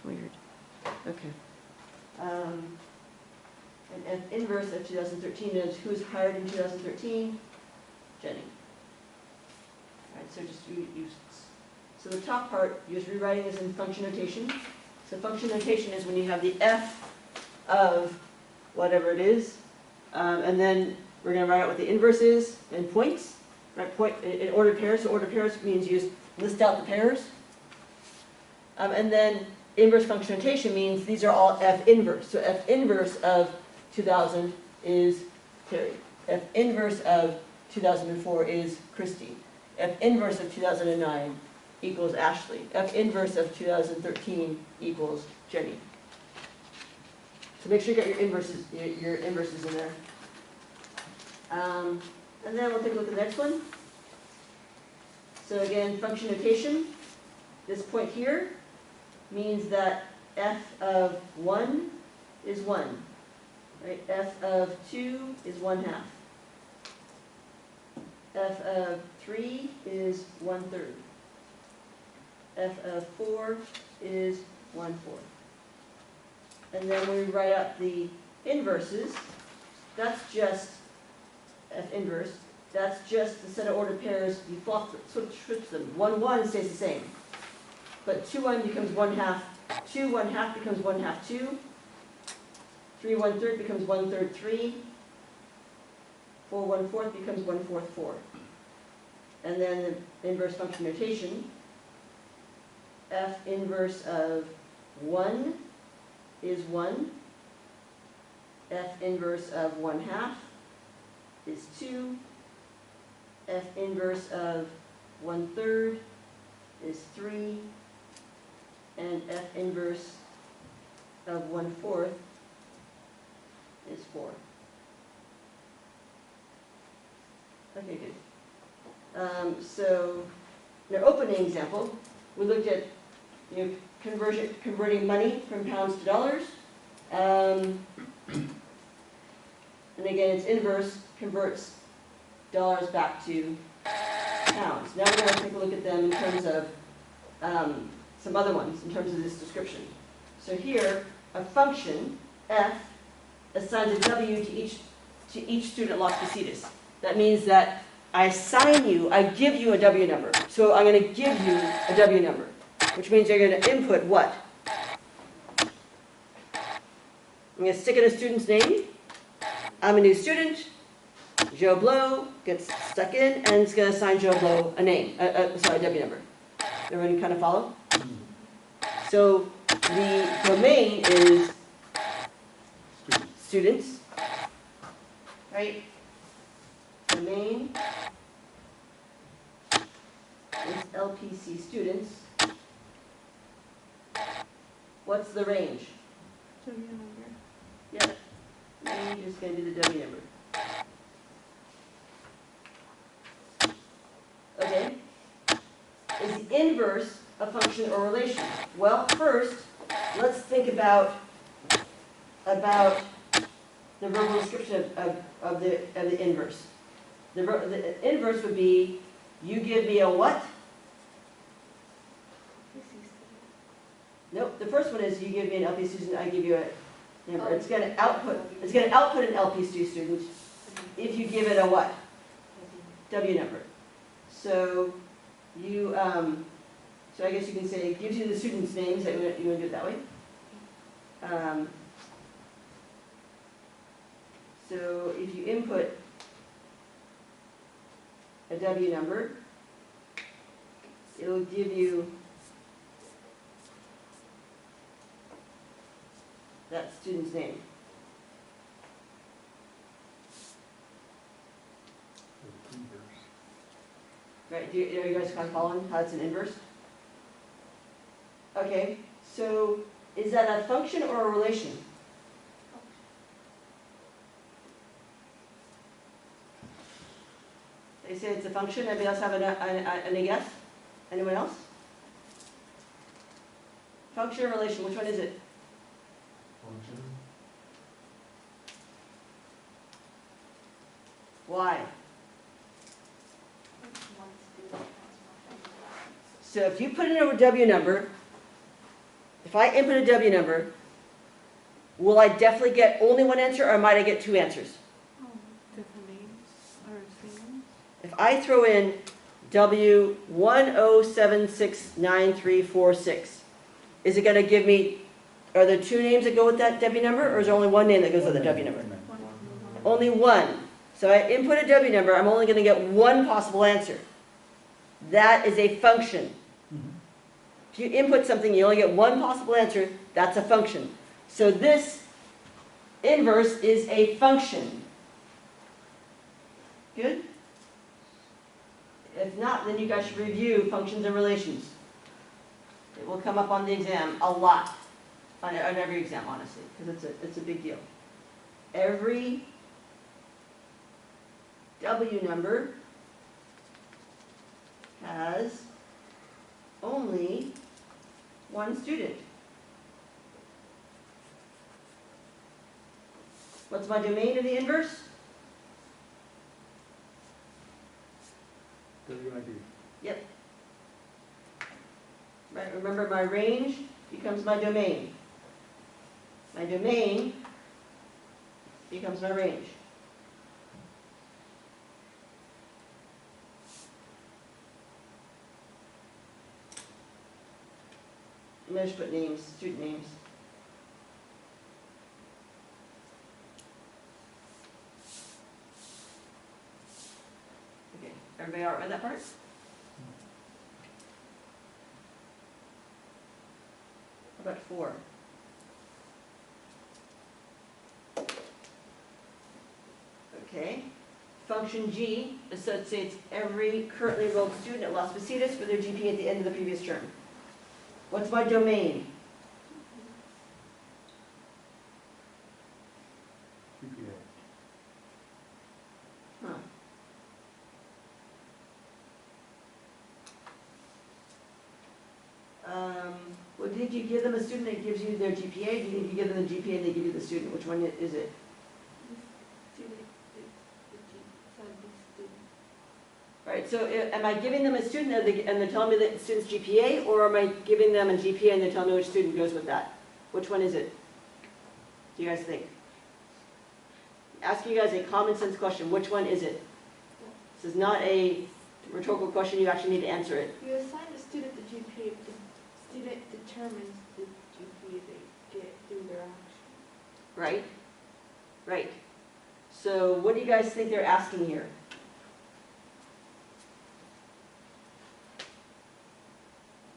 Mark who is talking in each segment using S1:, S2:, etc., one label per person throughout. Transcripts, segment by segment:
S1: weird. Okay. And F inverse of 2013 is who was hired in 2013? Jenny. All right, so just so the top part, you're just rewriting this in function notation. So function notation is when you have the F of whatever it is, and then we're going to write out what the inverse is in points, right? Point in ordered pairs. So ordered pairs means you just list out the pairs, and then inverse function notation means these are all F inverse. So F inverse of 2000 is Terry. F inverse of 2004 is Christy. F inverse of 2009 equals Ashley. F inverse of 2013 equals Jenny. So make sure you got your inverses in there. And then we'll take a look at the next one. So again, function notation. This point here means that F of 1 is 1. Right? F of 2 is 1/2. F of 3 is 1/3. F of 4 is 1/4. And then when we write out the inverses, that's just F inverse. That's just the set of ordered pairs. You switch them. 1, 1 stays the same. But 2, 1 becomes 1/2. 2, 1/2 becomes 1/2, 2. 3, 1/3 becomes 1/3, 3. 4, 1/4 becomes 1/4, 4. And then the inverse function notation. F inverse of 1 is 1. F inverse of 1/2 is 2. F inverse of 1/3 is 3. And F inverse of 1/4 is 4. Okay, good. So in our opening example, we looked at converting money from pounds to dollars. And again, its inverse converts dollars back to pounds. Now we're going to take a look at them in terms of some other ones, in terms of this description. So here, a function, f, assigns a w to each student at Los Positas. That means that I give you a w number. So I'm going to give you a w number, which means you're going to input what? I'm going to stick in a student's name. I'm a new student. Joe Blow gets stuck in, and it's going to assign Joe Blow a name, a w number. Everyone kind of follow? So the domain is students, right? Domain is LPC students. What's the range?
S2: W number.
S1: Yep. Range is going to be the W number. Okay. Is the inverse a function or relation? Well, first, let's think about the verbal description of the inverse. The inverse would be, you give me a what? Nope. The first one is you give me an LP student, I give you a number. It's going to output an LP student if you give it a what? W number. So you so I guess you can say it gives you the students' names. That you want to do it that way. So if you input a W number, it'll give you that student's name. Right, are you guys kind of following how it's an inverse? Okay, so is that a function or a relation? They say it's a function. Anybody else have any guess? Anyone else? Function or relation, which one is it?
S3: Function.
S1: Why? So if you put in a W number, if I input a W number, will I definitely get only one answer, or might I get two answers?
S2: Different names or same.
S1: If I throw in W10769346, is it going to give me, are there two names that go with that W number, or is there only one name that goes with the W number? Only one. So I input a W number, I'm only going to get one possible answer. That is a function. If you input something, you only get one possible answer, that's a function. So this inverse is a function. Good? If not, then you guys should review functions and relations. It will come up on the exam a lot, on every exam, honestly, because it's a big deal. Every W number has only one student. What's my domain of the inverse?
S3: WID.
S1: Yep. Right, remember my range becomes my domain. My domain becomes my range. I'm going to just put names, student names. Okay, everybody all right with that part? How about 4? Okay. Function G associates every currently enrolled student at Las Positas with their GPA at the end of the previous term. What's my domain?
S3: GPA.
S1: Huh. Well, did you give them a student that gives you their GPA? Do you think you give them the GPA and they give you the student? Which one is it? Right, so am I giving them a student and they're telling me the student's GPA, or am I giving them a GPA and they're telling me which student goes with that? Which one is it? Do you guys think? Asking you guys a common sense question. Which one is it? This is not a rhetorical question. You actually need to answer it.
S2: You assign the student the GPA, but the student determines the GPA they get through their action.
S1: Right? Right. So what do you guys think they're asking here?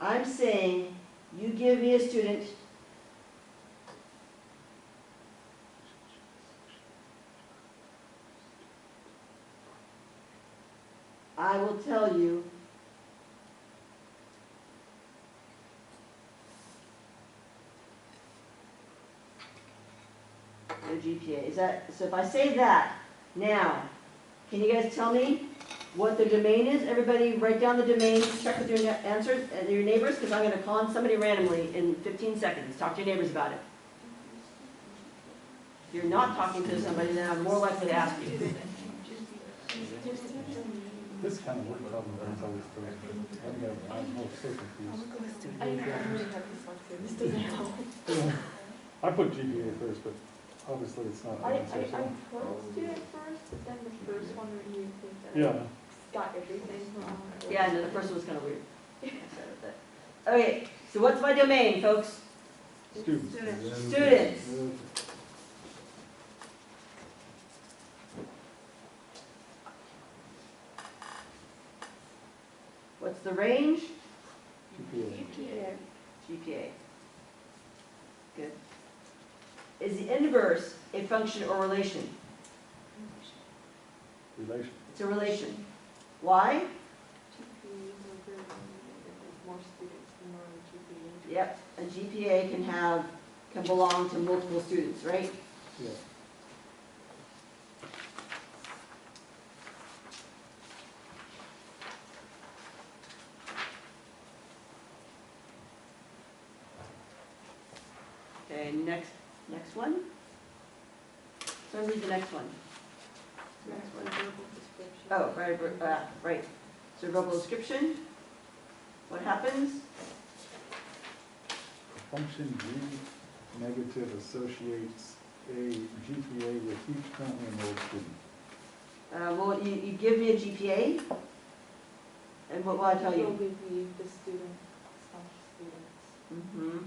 S1: I'm saying you give me a student I will tell you their GPA. Is that so? If I say that now, can you guys tell me what the domain is? Everybody write down the domain, check with your answers and your neighbors, because I'm going to call on somebody randomly in 15 seconds. Talk to your neighbors about it. If you're not talking to somebody, then I'm more likely to ask you.
S3: This kind of word problem is always correct. I'm so confused.
S2: I really have this one too. This doesn't help.
S3: I put GPA first, but obviously it's not.
S2: I put student first, but then the first one where you think that
S3: Yeah.
S2: I got everything wrong.
S1: Yeah, no, the first one was kind of weird. Okay, so what's my domain, folks?
S3: Students.
S1: Students. What's the range?
S3: GPA.
S1: GPA. Good. Is the inverse a function or relation?
S3: Relation.
S1: It's a relation. Why?
S2: More students, the more GPA.
S1: Yep, a GPA can belong to multiple students, right?
S3: Yeah.
S1: Okay, next one. So read the next one.
S2: Next one, verbal description.
S1: Oh, right. So verbal description. What happens?
S3: function G negative associates a GPA with each currently enrolled student.
S1: Well, you give me a GPA, and what will I tell
S2: Will
S1: you?
S2: give me the student, slash students.
S1: Mm-hmm.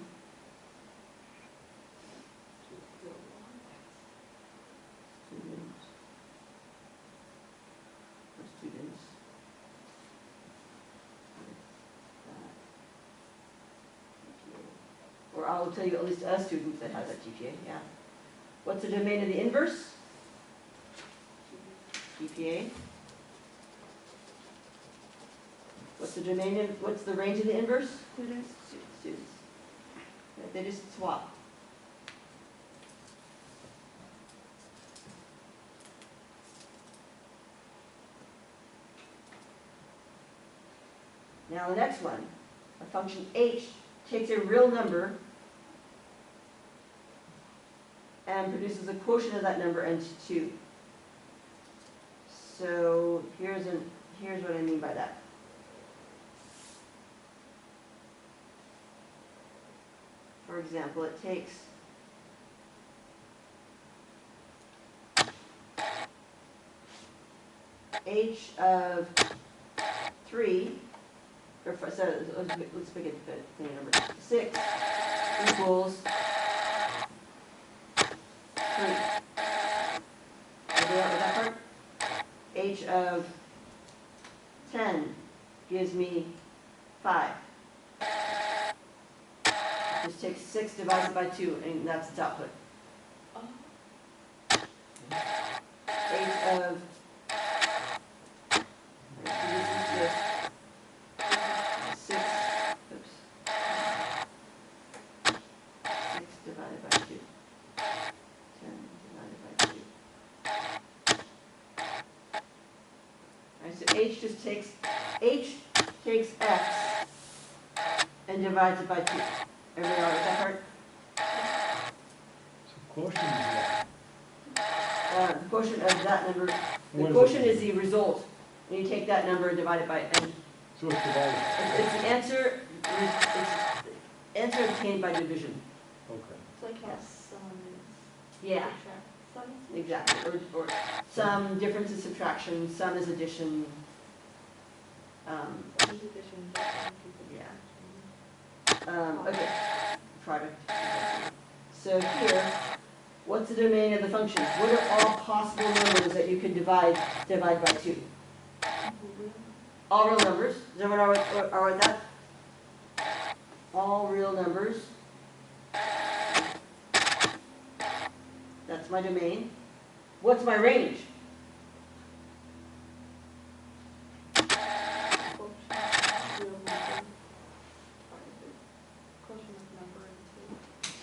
S1: Students. Or students. Or I will tell you at least a student that has that GPA, yeah. What's the domain of the inverse? GPA. What's the domain of, what's the range of the inverse?
S2: Students.
S1: Students. Yeah, they just swap. Now the next one, a function h takes a real number and produces a quotient of that number and 2. So here's what I mean by that. For example, it takes h of 3, or so let's pick a number. 6 equals 3. I'll do that with that part. H of 10 gives me 5. Just take 6 divided by 2, and that's its output.
S2: Oh.
S1: H of this is 6. Oops. 6 divided by 2. 10 divided by 2. Alright, so H just takes X and divides it by 2. Everybody all right with that part?
S3: So quotient is what?
S1: The quotient of that number, the
S3: What is it?
S1: quotient is the result. And you take that number and divide it by, and
S3: So it's divided.
S1: it's the answer, it's the answer obtained by division.
S3: Okay.
S2: It's like how
S1: Yes.
S2: sum is.
S1: Yeah,
S2: Subtract. Sum is
S1: exactly. Or some difference is subtraction, some is addition.
S2: Sum is addition.
S1: Yeah. Okay, product. So here, what's the domain of the functions? What are all possible numbers that you can divide by 2? All real numbers. Does everyone are with that? All real numbers. That's my domain. What's my range?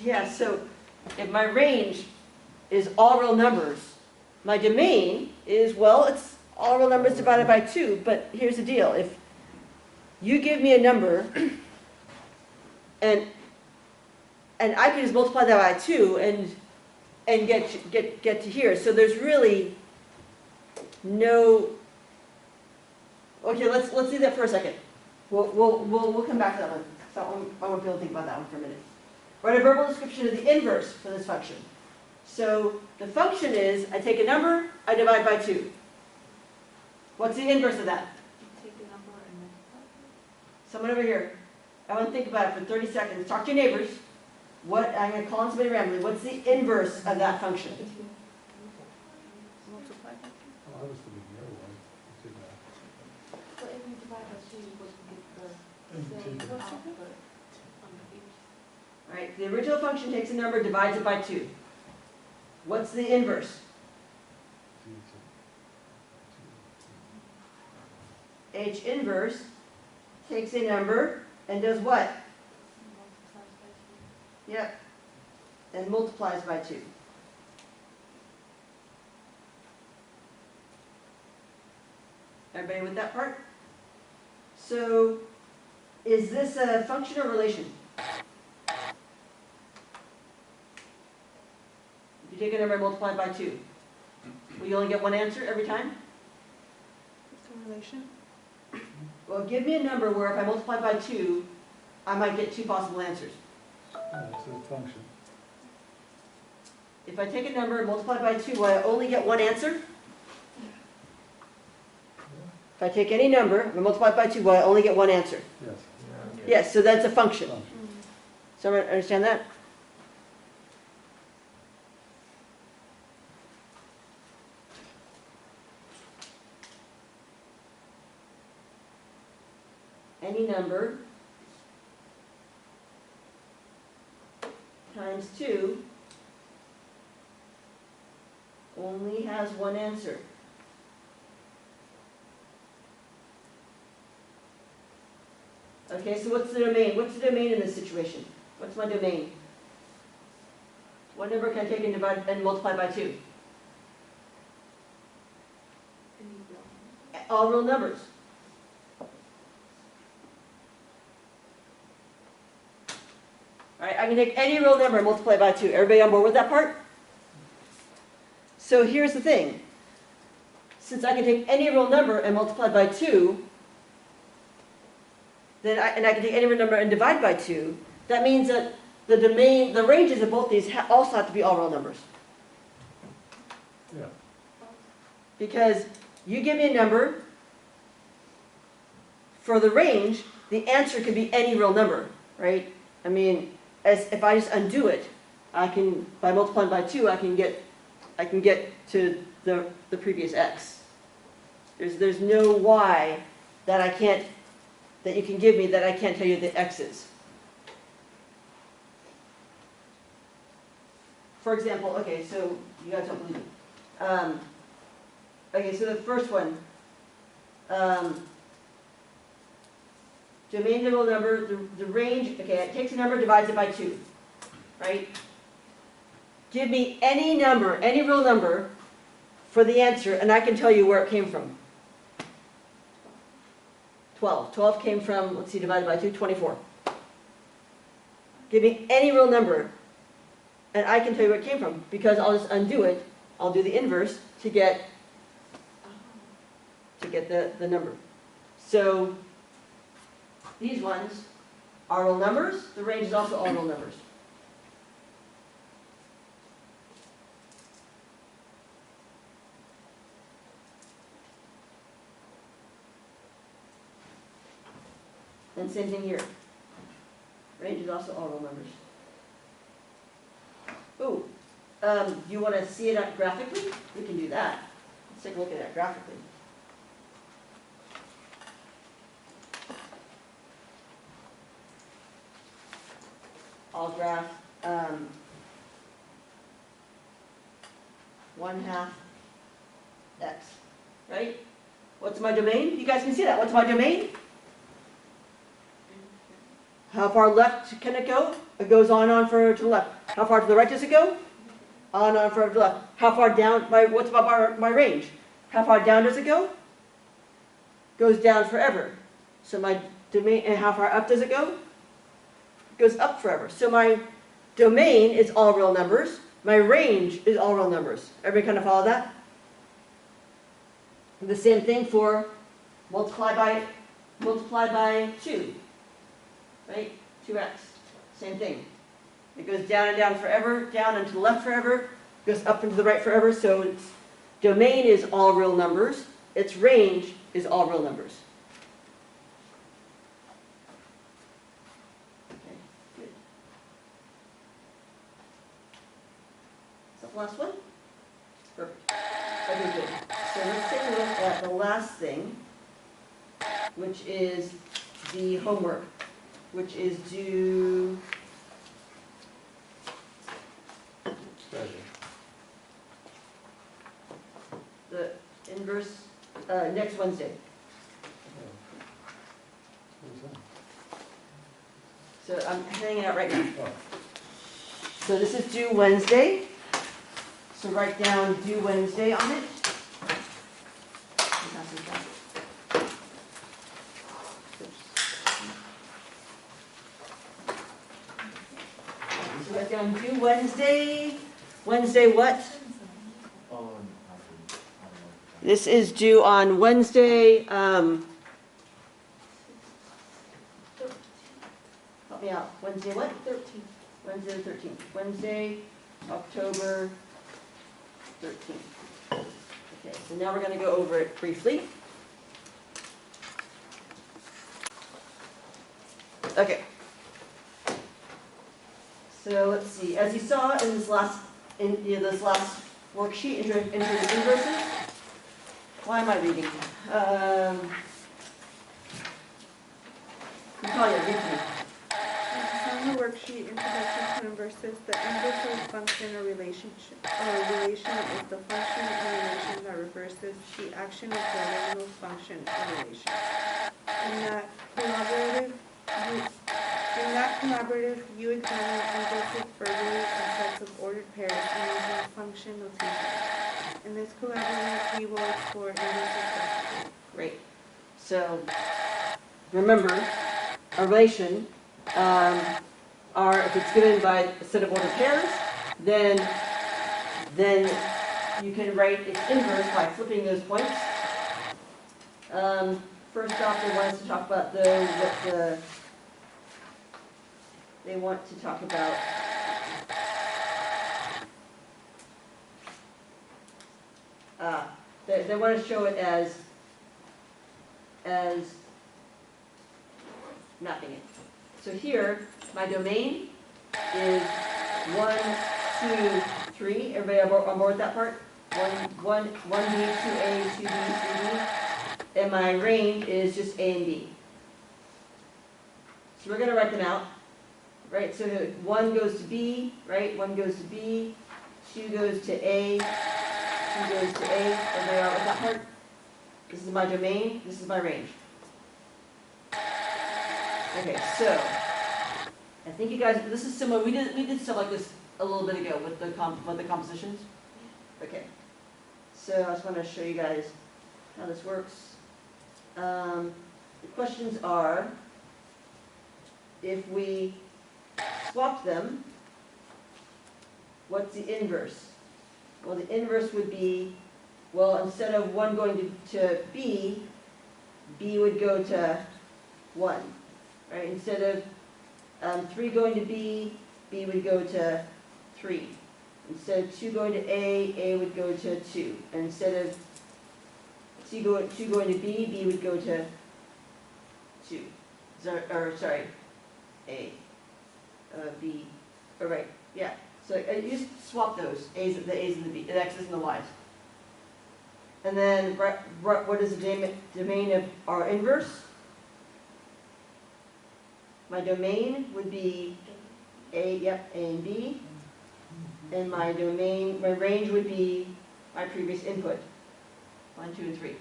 S1: Yeah, so if my range is all real numbers, my domain is, well, it's all real numbers divided by 2, but here's the deal. If you give me a number and I can just multiply that by 2 and get to here. So there's really no. Okay, let's leave that for a second. We'll come back to that one. So I won't be able to think about that one for a minute. Write a verbal description of the inverse for this function. So the function is, I take a number, I divide by 2. What's the inverse of that?
S2: Take the number and multiply.
S1: Someone over here. I want to think about it for 30 seconds. Talk to your neighbors. I'm going to call on somebody randomly. What's the inverse of that function?
S2: Multiply.
S3: Oh, I was thinking the other one. It's in that.
S2: So if you divide by 2, you would get the same
S3: Two.
S2: output on each.
S1: All right, the original function takes a number, divides it by 2. What's the inverse? H inverse takes a number and does what?
S2: Multiplies by
S1: Yep. And multiplies by 2. Everybody with that part? So, is this a function or relation? If you take a number and multiply it by 2, will you only get one answer every time?
S2: It's a relation.
S1: Well, give me a number where if I multiply by 2, I might get 2 possible answers.
S3: It's a function.
S1: If I take a number and multiply by 2, will I only get one answer? If I take any number and multiply by 2, will I only get one answer?
S3: Yes.
S1: Yes, so that's a function.
S3: Function.
S1: Someone understand that? Any number times 2 only has one answer. Okay, so what's the domain? What's the domain in this situation? What's my domain? What number can I take and divide and multiply by 2? All real numbers. All right, I can take any real number and multiply by 2. Everybody on board with that part? So here's the thing. Since I can take any real number and multiply by 2, then I can take any real number and divide by 2, that means that the domain, the ranges of both these also have to be all real numbers.
S3: Yeah.
S1: Because you give me a number, for the range, the answer could be any real number, right? I mean, if I just undo it, I can, by multiplying by 2, I can get to the previous x. There's no y that I can't, that you can give me that I can't tell you the x is. For example, okay, so you guys don't believe me. Okay, so the first one, domain real number, the range, okay, it takes a number, divides it by 2, right? Give me any number, any real number for the answer, and I can tell you where it came from. 12. 12 came from, let's see, divided by 2, 24. Give me any real number, and I can tell you where it came from, because I'll just undo it. I'll do the inverse to get the number. So these ones are real numbers. The range is also all real numbers. And same thing here. Range is also all real numbers. Ooh, do you want to see it out graphically? We can do that. Let's take a look at that graphically. I'll graph 1/2 x, right? What's my domain? You guys can see that. What's my domain? How far left can it go? It goes on further to the left. How far to the right does it go? On further to the left. How far down? What's about my range? How far down does it go? Goes down forever. So my domain, and how far up does it go? Goes up forever. So my domain is all real numbers. My range is all real numbers. Everybody kind of follow that? And the same thing for multiply by 2. Right? 2x. Same thing. It goes down and down forever, down and to the left forever, goes up and to the right forever. So its domain is all real numbers. Its range is all real numbers. Okay, good. Is that the last one? Perfect. Okay, good. So let's take a look at the last thing, which is the homework, which is due the inverse next Wednesday. So I'm handing it out right now. So this is due Wednesday. So write down due Wednesday on it. So write down due Wednesday. Wednesday what? This is due on Wednesday. Help me out. Wednesday what?
S2: 13th.
S1: Wednesday the 13th. Wednesday, October 13th. Okay, so now we're going to go over it briefly. Okay. So let's see. As you saw in this last worksheet, intro to inverses. Why am I reading? Natalia, read to me.
S2: On the worksheet, Introduction to Inverses, the inverse of a function or relationship relation is the function or relation that reverses the action of the original function or relation. In that collaborative, you examine inverses verbally and sets of ordered pairs and using function notation. In this collaborative, we will explore inverses practically.
S1: Great. So remember, a relation if it's given by a set of ordered pairs, then you can write its inverse by flipping those points. First off, they want us to talk about they want to talk about they want to show it as mapping it. So here, my domain is 1, 2, 3. Everybody on board with that part? 1B, 2A, 2B, 3B. And my range is just A and B. So we're going to write them out. Right, so 1 goes to B, right? 1 goes to B, 2 goes to A, 2 goes to A. Everybody all right with that part? This is my domain, this is my range. Okay, so I think you guys, this is similar. We did stuff like this a little bit ago with the compositions. Okay, so I just want to show you guys how this works. The questions are, if we swap them, what's the inverse? Well, the inverse would be, well, instead of 1 going to B, B would go to 1. Right? Instead of 3 going to B, B would go to 3. Instead of 2 going to A would go to 2. And instead of 2 going to B, B would go to 2. Sorry, A. B, right, yeah. So you just swap those, the A's and the B, the X's and the Y's. And then what is the domain of our inverse? My domain would be A and B. And my range would be my previous input, 1, 2, and 3.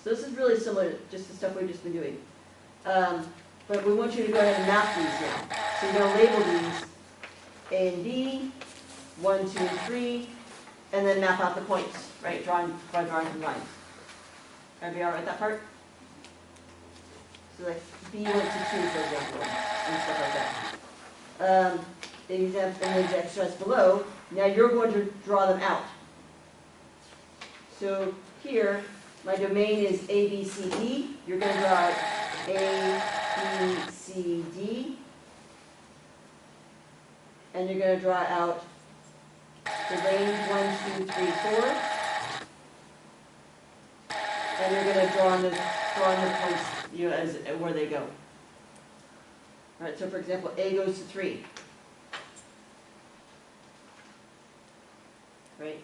S1: So this is really similar to just the stuff we've just been doing. But we want you to go ahead and map these now. So you're going to label these A and B, 1, 2, and 3, and then map out the points, right? By drawing some lines. Everybody all right with that part? So like B went to 2, for example, and stuff like that. And the extras below, now you're going to draw them out. So here, my domain is A, B, C, D. You're going to draw out A, B, C, D. And you're going to draw out the range 1, 2, 3, 4. And you're going to draw on the points, as where they go. All right, so for example, A goes to 3. Right?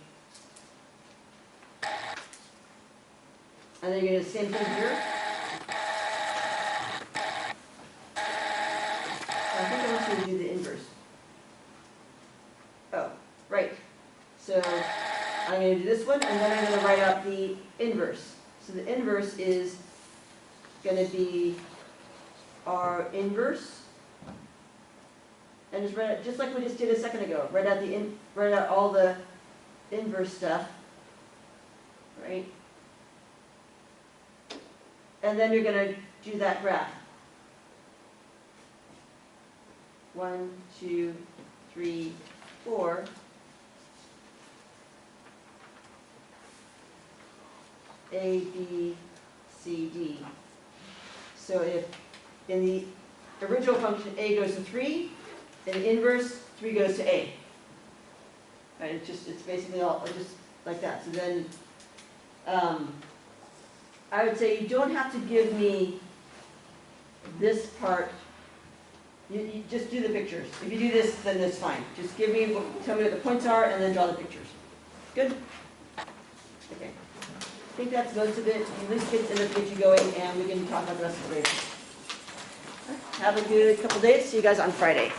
S1: And then you're going to do the same thing here. I think I want you to do the inverse. Oh, right. So I'm going to do this one, and then I'm going to write out the inverse. So the inverse is going to be our inverse. And just write it just like we just did a second ago. Write out all the inverse stuff. Right? And then you're going to do that graph. 1, 2, 3, 4. A, B, C, D. So if in the original function A goes to 3, In inverse, 3 goes to A. Right, it's basically all, just like that. So then, I would say you don't have to give me this part. You just do the pictures. If you do this, then that's fine. Just give me, tell me what the points are, and then draw the pictures. Good? Okay. I think that's most of it. At least get you going, and we can talk about the rest of it later. Have a good couple days. See you guys on Friday.